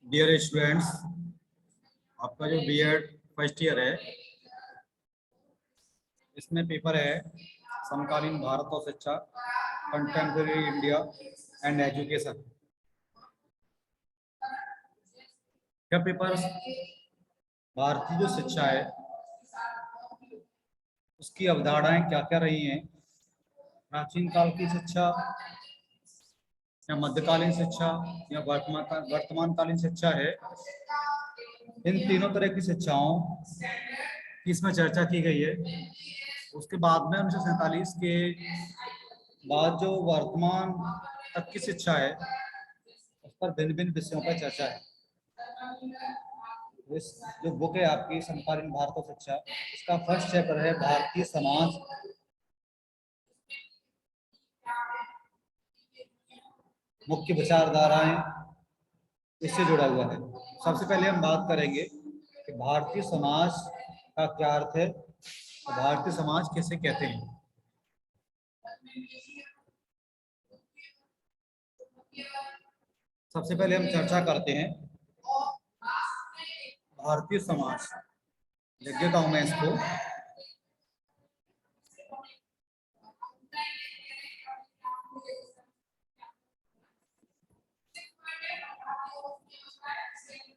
Dear students, आपका जो BEd first year है, इसमें पेपर है समकालीन भारत और शिक्षा, कंटेम्प्रेरी इंडिया एंड एजुकेशन। यह पेपर भारतीय जो शिक्षा है उसकी अवधारणाएं क्या क्या रही हैं, प्राचीन काल की शिक्षा या मध्यकालीन शिक्षा या वर्तमानकालीन शिक्षा है, इन तीनों तरह की शिक्षाओं की इसमें चर्चा की गई है। उसके बाद में 1947 के बाद जो वर्तमान तक की शिक्षा है उस पर भिन्न भिन्न विषयों पर चर्चा है। इस जो बुक है आपकी समकालीन भारत और शिक्षा, इसका फर्स्ट चैप्टर है भारतीय समाज, मुख्य विचारधाराएं, इससे जुड़ा हुआ है। सबसे पहले हम बात करेंगे कि भारतीय समाज का क्या अर्थ है और भारतीय समाज किसे कहते हैं। सबसे पहले हम चर्चा करते हैं भारतीय समाज। लिख देता हूं मैं इसको।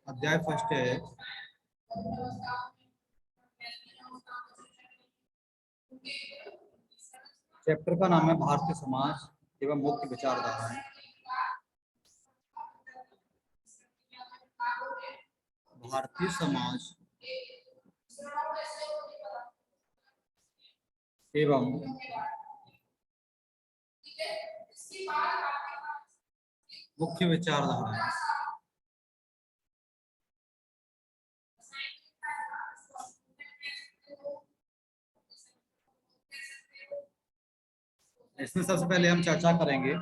अध्याय फर्स्ट है चैप्टर का नाम है भारतीय समाज एवं मुख्य विचारधाराएं। भारतीय समाज एवं मुख्य विचारधाराएं। इसमें सबसे पहले हम चर्चा करेंगे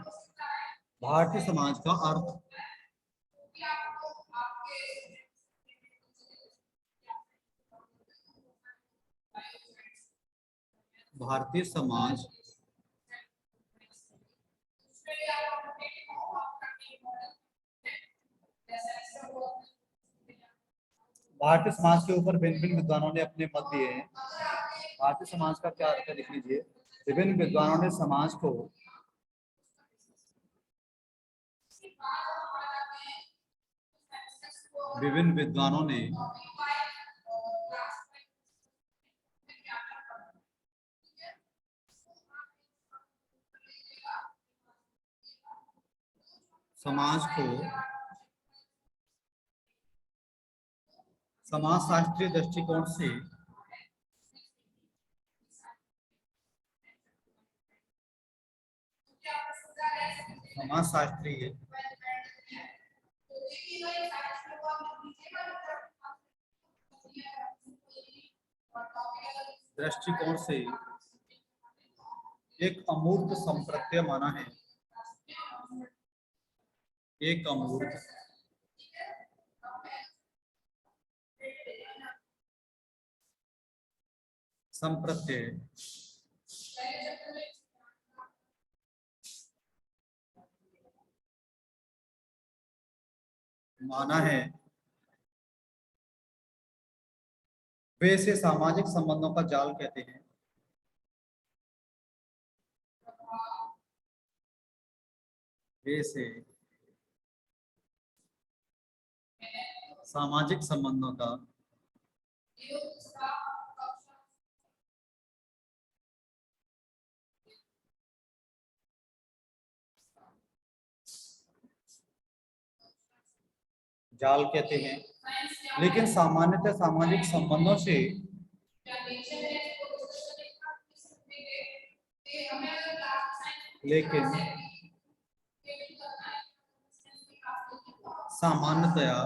भारतीय समाज का अर्थ। भारतीय समाज भारतीय समाज के ऊपर भिन्न भिन्न विद्वानों ने अपने मत दिए हैं। भारतीय समाज का क्या अर्थ है लिख लीजिए। विभिन्न विद्वानों ने समाज को विभिन्न विद्वानों ने समाज को समाजशास्त्रीय दृष्टिकोण से समाजशास्त्रीय दृष्टिकोण से एक अमूर्त संप्रत्यय माना है। एक अमूर्त संप्रत्यय माना है। वे इसे सामाजिक संबंधों का जाल कहते हैं। वे इसे सामाजिक संबंधों का जाल कहते हैं, लेकिन सामान्यतः सामाजिक संबंधों से लेकिन सामान्यतया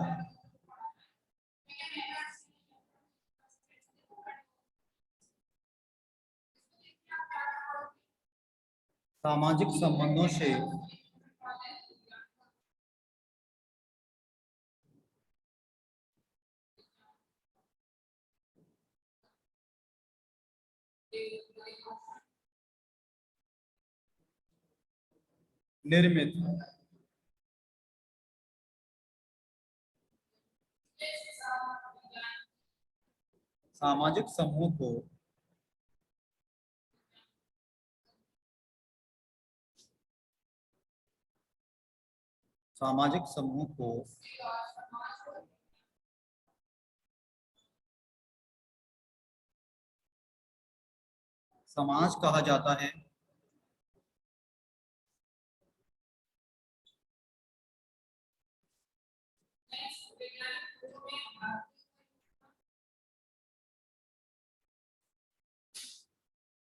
सामाजिक संबंधों से निर्मित सामाजिक समूह को सामाजिक समूह को समाज कहा जाता है।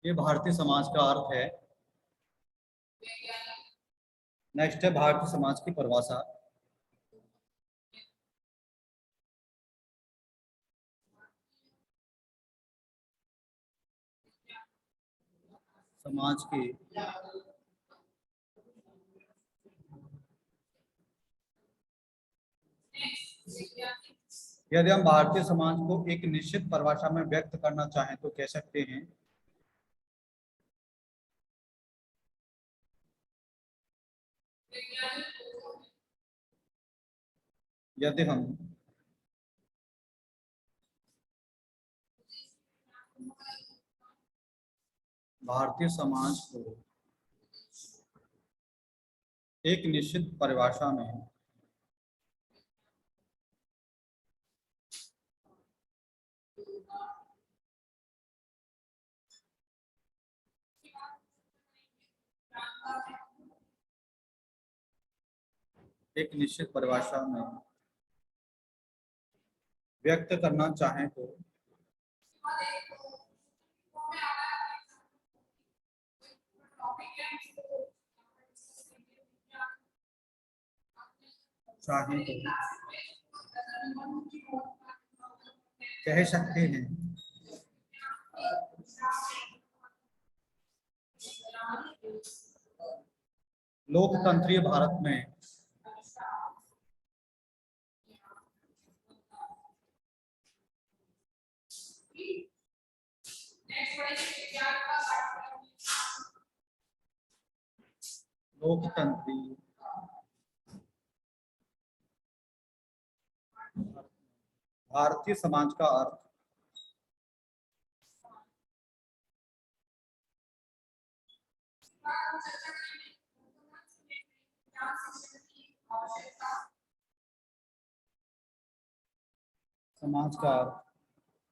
ये भारतीय समाज का अर्थ है। नेक्स्ट है भारतीय समाज की परिभाषा। समाज की यदि हम भारतीय समाज को एक निश्चित परिभाषा में व्यक्त करना चाहें तो कह सकते हैं यदि हम भारतीय समाज को एक निश्चित परिभाषा में व्यक्त करना चाहें तो कह सकते हैं लोकतंत्रीय भारत में लोकतंत्रीय भारतीय समाज का अर्थ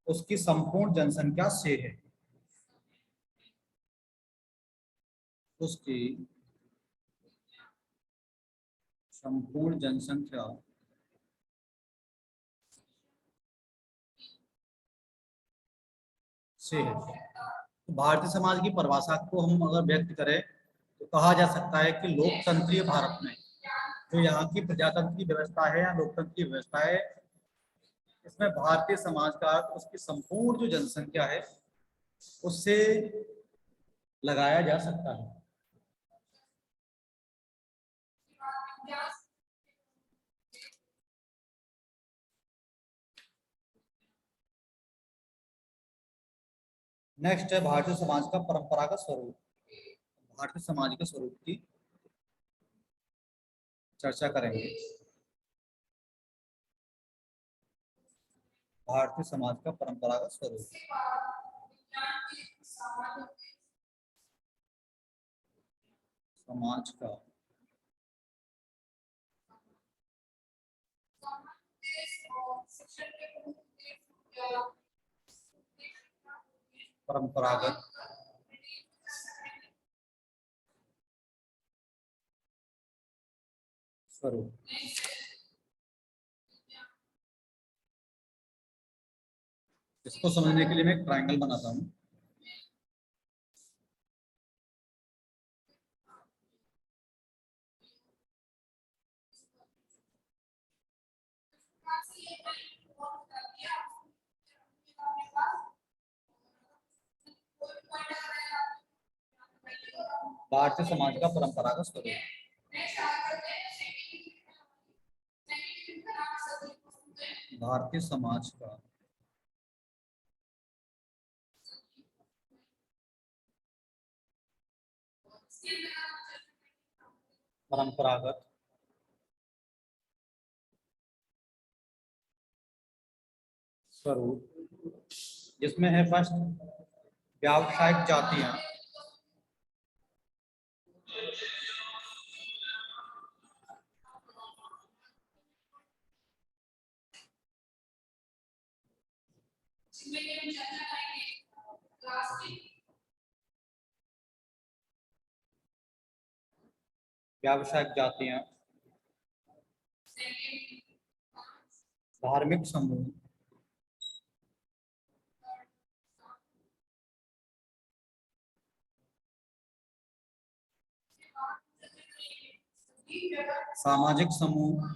उसकी संपूर्ण जनसंख्या से है। उसकी संपूर्ण जनसंख्या से है। तो भारतीय समाज की परिभाषा को हम अगर व्यक्त करें तो कहा जा सकता है कि लोकतंत्रीय भारत में जो यहाँ की प्रजातंत्र की व्यवस्था है या लोकतंत्र की व्यवस्था है, इसमें भारतीय समाज का उसकी संपूर्ण जो जनसंख्या है उससे लगाया जा सकता है। नेक्स्ट है भारतीय समाज का परंपरागत स्वरूप। भारतीय समाज के स्वरूप की चर्चा करेंगे। भारतीय समाज का परंपरागत स्वरूप समाज का परंपरागत स्वरूप। इसको समझने के लिए मैं एक ट्रायंगल बनाता हूं। भारतीय समाज का परंपरागत स्वरूप भारतीय समाज का परंपरागत स्वरूप जिसमें है फर्स्ट व्यावसायिक जातियां। व्यावसायिक जातियां, धार्मिक समूह, सामाजिक समूह,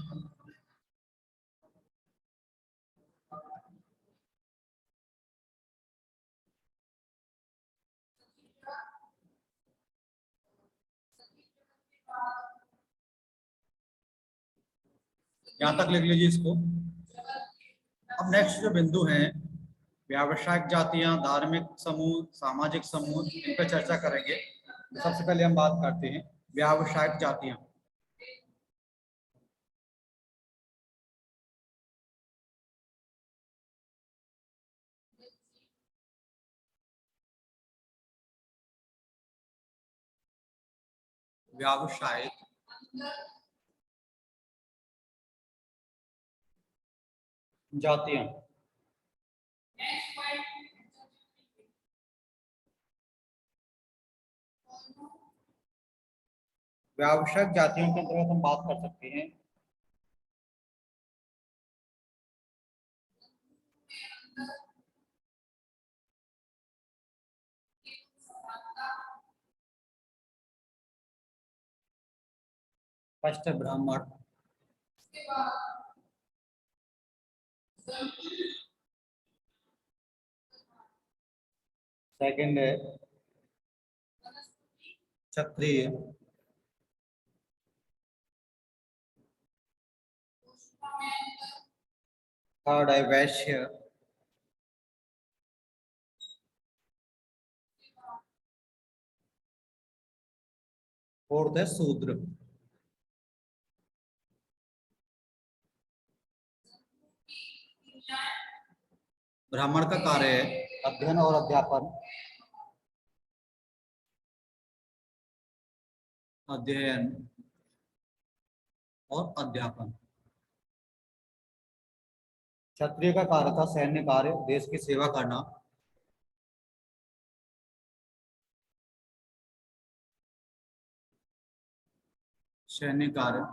यहाँ तक लिख लीजिए इसको। अब नेक्स्ट जो बिंदु हैं, व्यावसायिक जातियां, धार्मिक समूह, सामाजिक समूह, इन पर चर्चा करेंगे। तो सबसे पहले हम बात करते हैं व्यावसायिक जातियां। व्यावसायिक जातियां, व्यावसायिक जातियों के अंतर्गत हम बात कर सकते हैं फर्स्ट है ब्राह्मण, सेकंड है क्षत्रिय, थर्ड है वैश्य, फोर्थ है शूद्र। ब्राह्मण का कार्य है अध्ययन और अध्यापन, अध्ययन और अध्यापन। क्षत्रिय का कार्य था सैन्य कार्य, देश की सेवा करना। सैन्य कार्य,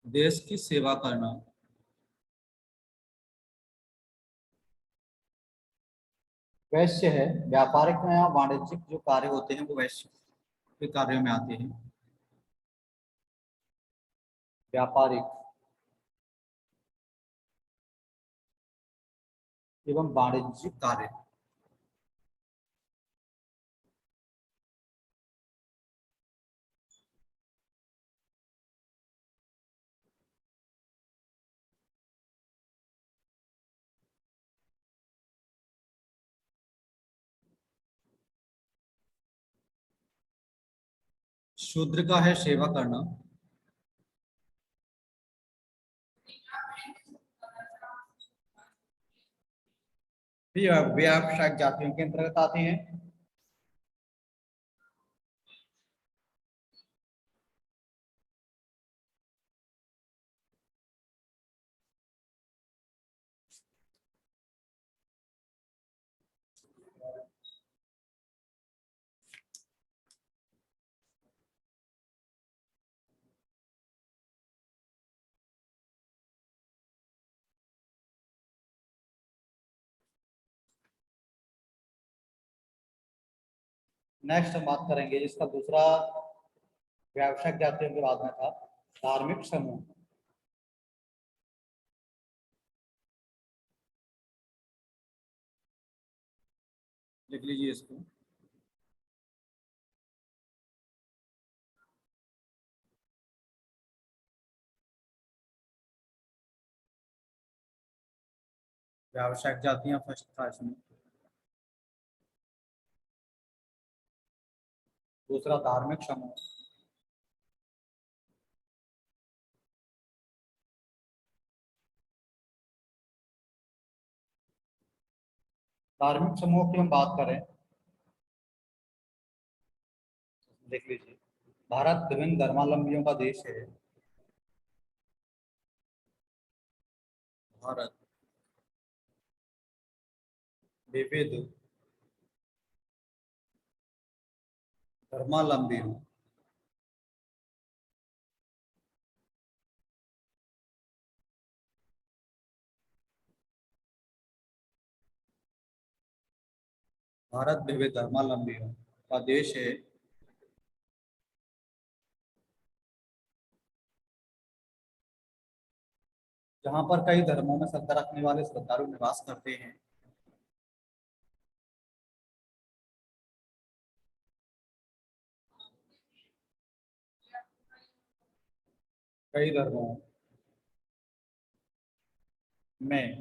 देश की सेवा करना। वैश्य है व्यापारिक या वाणिज्यिक जो कार्य होते हैं वो वैश्य के कार्यों में आते हैं। व्यापारिक एवं वाणिज्यिक कार्य। शूद्र का है सेवा करना। व्यावसायिक जातियों के अंतर्गत आते हैं। नेक्स्ट हम बात करेंगे इसका दूसरा व्यावसायिक जातियों के बाद में था धार्मिक समूह। लिख लीजिए इसको। व्यावसायिक जातियां फर्स्ट था इसमें। दूसरा धार्मिक समूह, धार्मिक समूह की हम बात करें, देख लीजिए, भारत विभिन्न धर्मावलंबियों का देश है। भारत विविध धर्मावलंबियों भारत विविध धर्मावलंबियों का देश है, जहाँ पर कई धर्मों में श्रद्धा रखने वाले श्रद्धालु निवास करते हैं। कई धर्मों में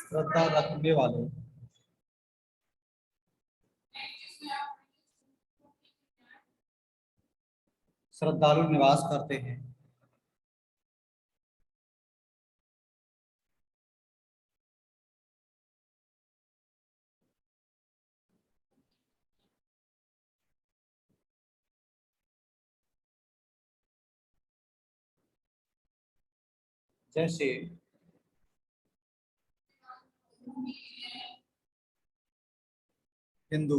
श्रद्धा रखने वाले श्रद्धालु निवास करते हैं। जैसे हिंदू,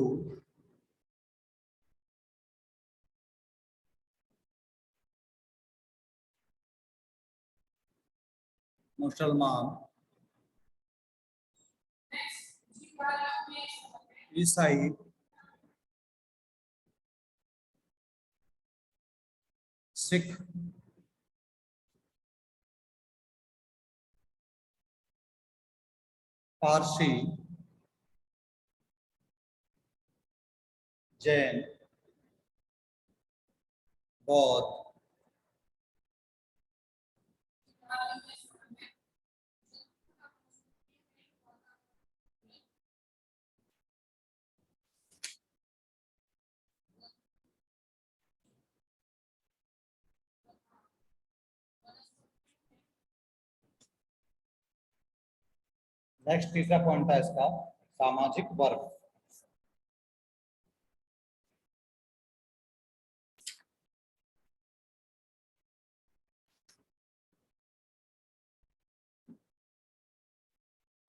मुसलमान, ईसाई, सिख, पारसी, जैन, बौद्ध, नेक्स्ट तीसरा पॉइंट था इसका, सामाजिक वर्ग।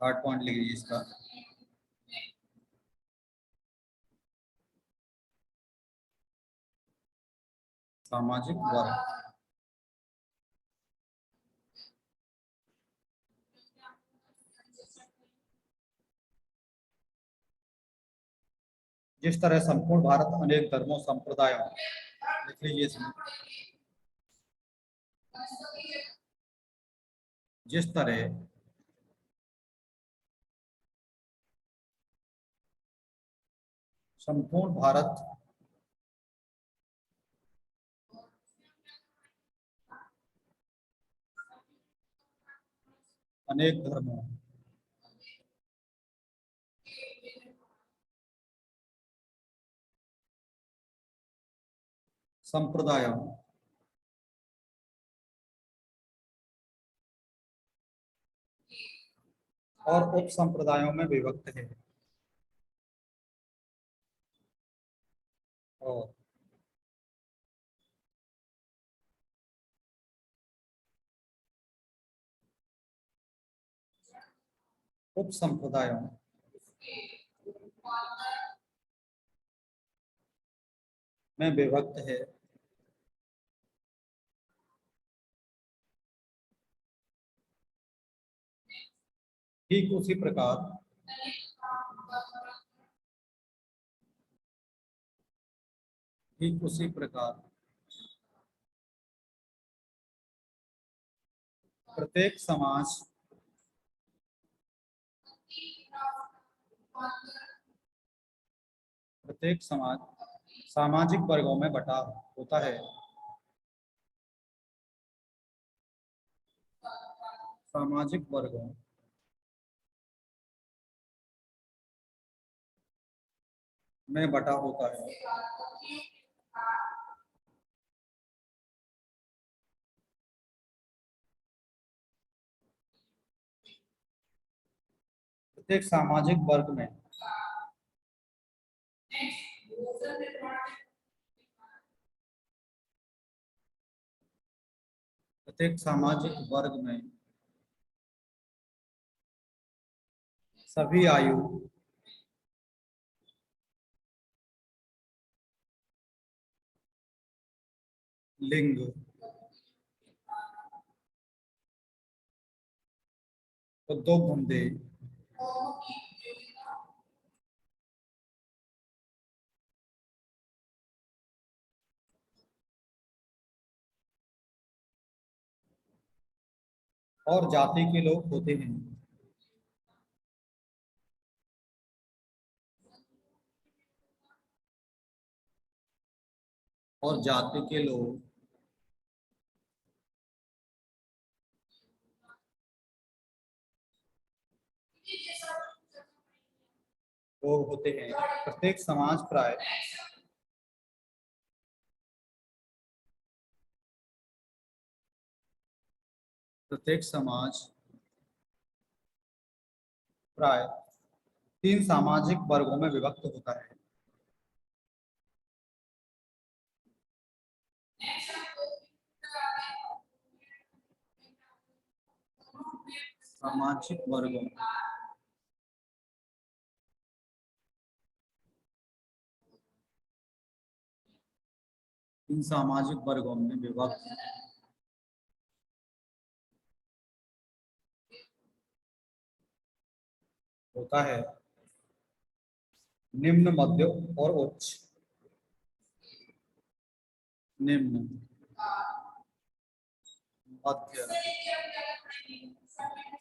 थर्ड पॉइंट लिख लीजिए इसका, सामाजिक वर्ग। जिस तरह संपूर्ण भारत अनेक धर्मों संप्रदायों, लिख लीजिए इसमें, जिस तरह संपूर्ण भारत अनेक धर्मों संप्रदायों और उप संप्रदायों में विभक्त है। और उप संप्रदायों में विभक्त है। ठीक उसी प्रकार ठीक उसी प्रकार प्रत्येक समाज प्रत्येक समाज सामाजिक वर्गों में बटा होता है। सामाजिक वर्गों में बटा होता है। प्रत्येक सामाजिक वर्ग में प्रत्येक सामाजिक वर्ग में सभी आयु, लिंग उद्योग धंधे और जाति के लोग होते हैं। और जाति के लोग होते हैं। प्रत्येक समाज प्राय प्रत्येक समाज प्राय 3 सामाजिक वर्गों में विभक्त होता है। सामाजिक वर्गों इन सामाजिक वर्गों में विभक्त होता है। निम्न, मध्य और उच्च। निम्न, मध्य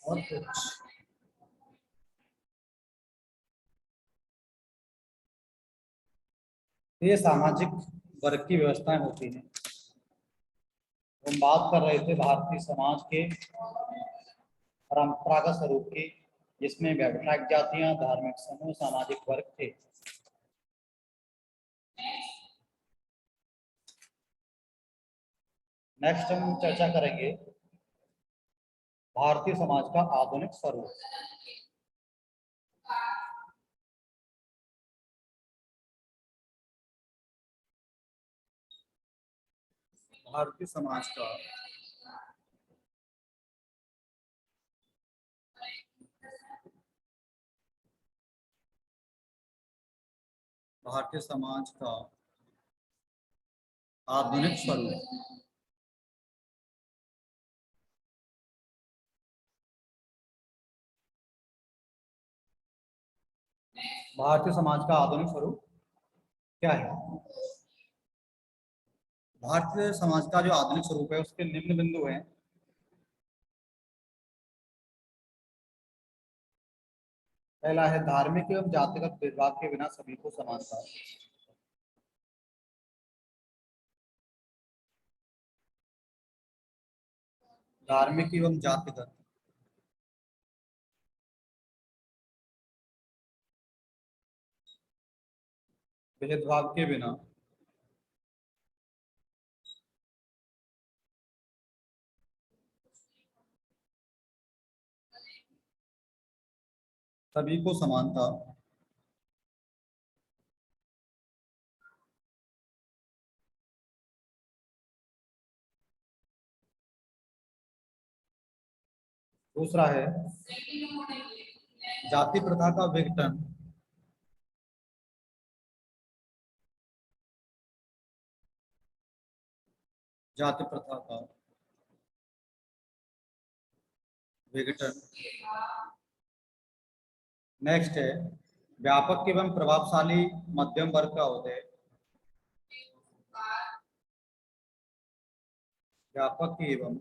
और उच्च। ये सामाजिक वर्ग की व्यवस्थाएं होती हैं। हम बात कर रहे थे भारतीय समाज के परंपरागत स्वरूप की, जिसमें व्यावसायिक जातियां, धार्मिक समूह, सामाजिक वर्ग थे। नेक्स्ट हम चर्चा करेंगे भारतीय समाज का आधुनिक स्वरूप। भारतीय समाज का भारतीय समाज का आधुनिक स्वरूप। भारतीय समाज का आधुनिक स्वरूप क्या है? भारतीय समाज का जो आधुनिक स्वरूप है उसके निम्न बिंदु हैं। पहला है धार्मिक एवं जातिगत भेदभाव के बिना सभी को समानता। धार्मिक एवं जातिगत भेदभाव के बिना सभी को समानता। दूसरा है जाति प्रथा का विघटन। जाति प्रथा का विघटन। नेक्स्ट है व्यापक एवं प्रभावशाली मध्यम वर्ग का होते हैं। व्यापक एवं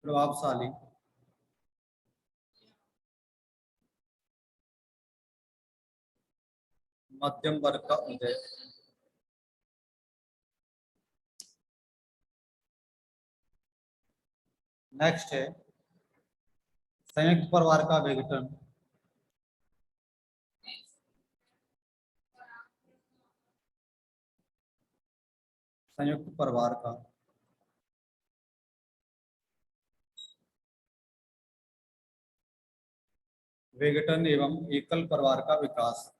प्रभावशाली मध्यम वर्ग का उदय। नेक्स्ट है संयुक्त परिवार का विघटन। संयुक्त परिवार का। विघटन एवं एकल परिवार का विकास।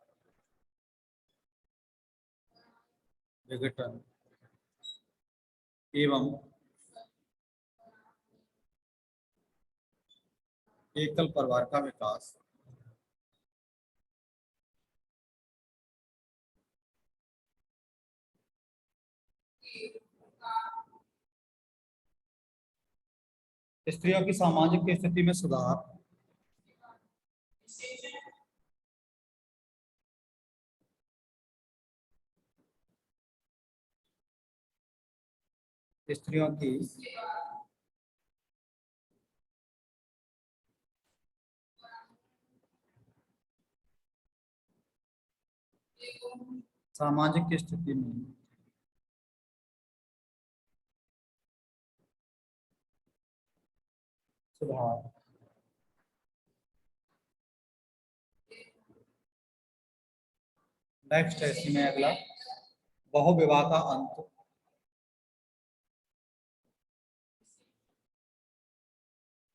विघटन एवं एकल परिवार का विकास। स्त्रियों की सामाजिक स्थिति में सुधार। स्त्रियों की सामाजिक स्थिति में सुधार। नेक्स्ट है इसमें अगला, बहुविवाह का अंत।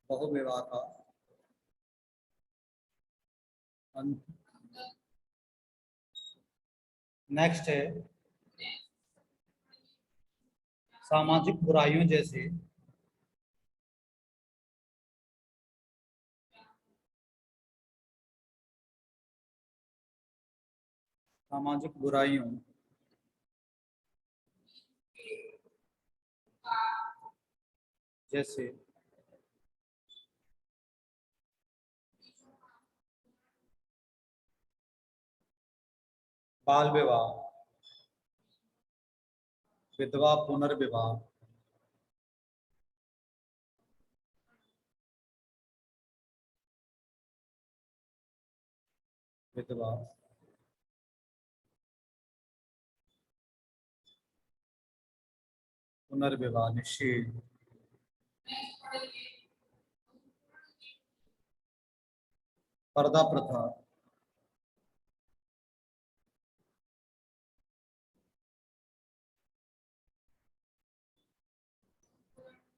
बहुविवाह का अंत। नेक्स्ट है सामाजिक बुराइयों जैसे सामाजिक बुराइयों जैसे बाल विवाह, विधवा पुनर्विवाह, विधवा पुनर्विवाह निषेध। पर्दा प्रथा,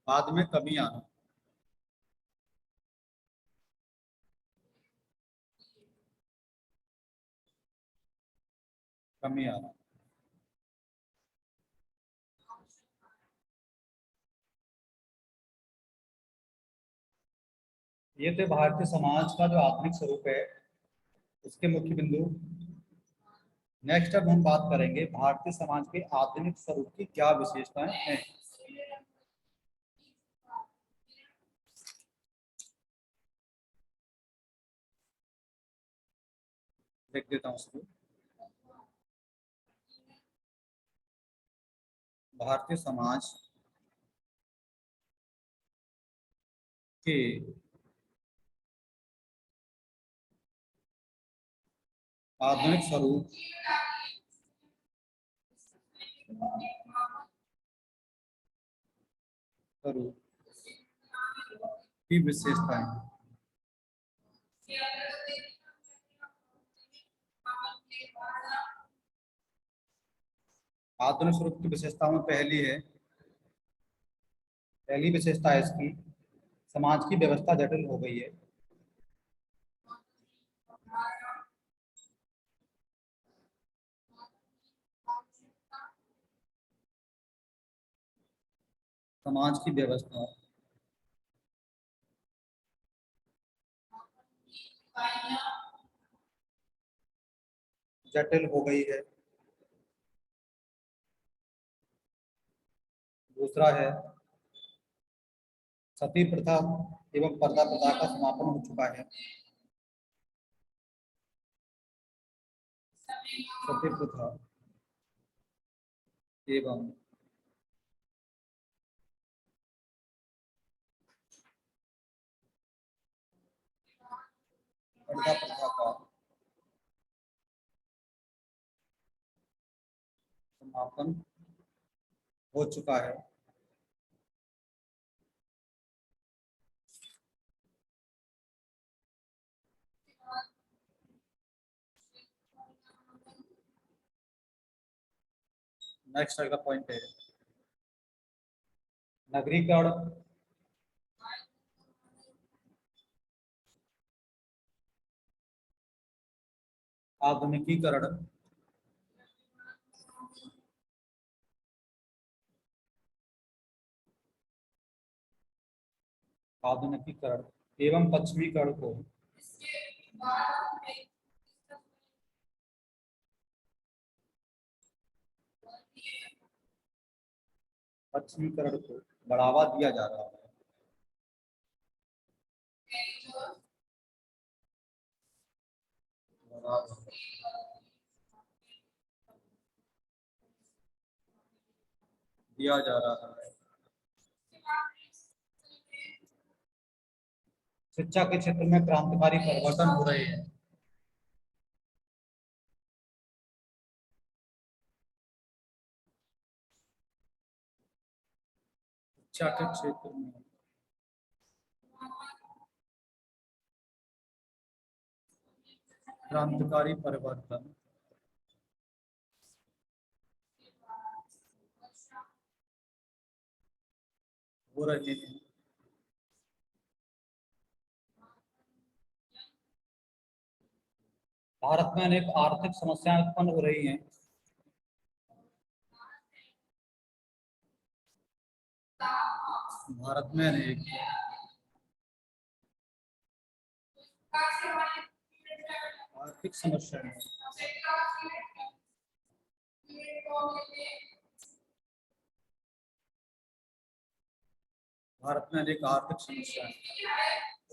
बाद में कमी आना। कमी आना। ये थे भारतीय समाज का जो आधुनिक स्वरूप है, इसके मुख्य बिंदु। नेक्स्ट अब हम बात करेंगे भारतीय समाज के आधुनिक स्वरूप की क्या विशेषताएं हैं। देख देता हूँ उसको। भारतीय समाज के आधुनिक स्वरूप स्वरूप की विशेषताएं। आधुनिक स्वरूप की विशेषताओं में पहली विशेषता है इसकी, समाज की व्यवस्था जटिल हो गई है। समाज की व्यवस्था जटिल हो गई है। दूसरा है सती प्रथा एवं पर्दा प्रथा का समापन हो चुका है। सती प्रथा एवं पर्दा प्रथा का समापन हो चुका है। नेक्स्ट अगला पॉइंट है नगरीकरण, आधुनिकीकरण, आधुनिकीकरण एवं पश्चिमीकरण को पश्चिमीकरण को बढ़ावा दिया जा रहा है। दिया जा रहा है। शिक्षा के क्षेत्र में क्रांतिकारी परिवर्तन हो रहे हैं। शिक्षा के क्षेत्र में क्रांतिकारी परिवर्तन हो रहे हैं। भारत में अनेक आर्थिक समस्याएं उत्पन्न हो रही हैं। भारत में अनेक आर्थिक समस्याएं भारत में अनेक आर्थिक समस्याएं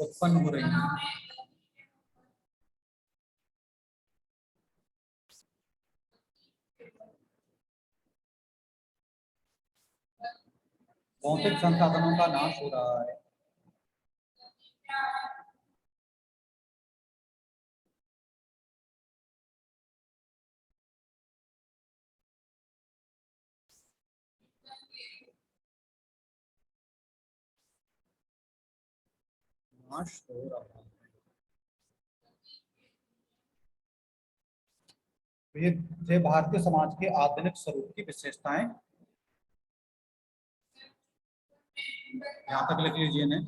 उत्पन्न हो रही हैं। भौतिक संसाधनों का नाश हो रहा है। नाश हो रहा है। ये थे भारतीय समाज के आधुनिक स्वरूप की विशेषताएं। यहाँ तक लिख लीजिए ने।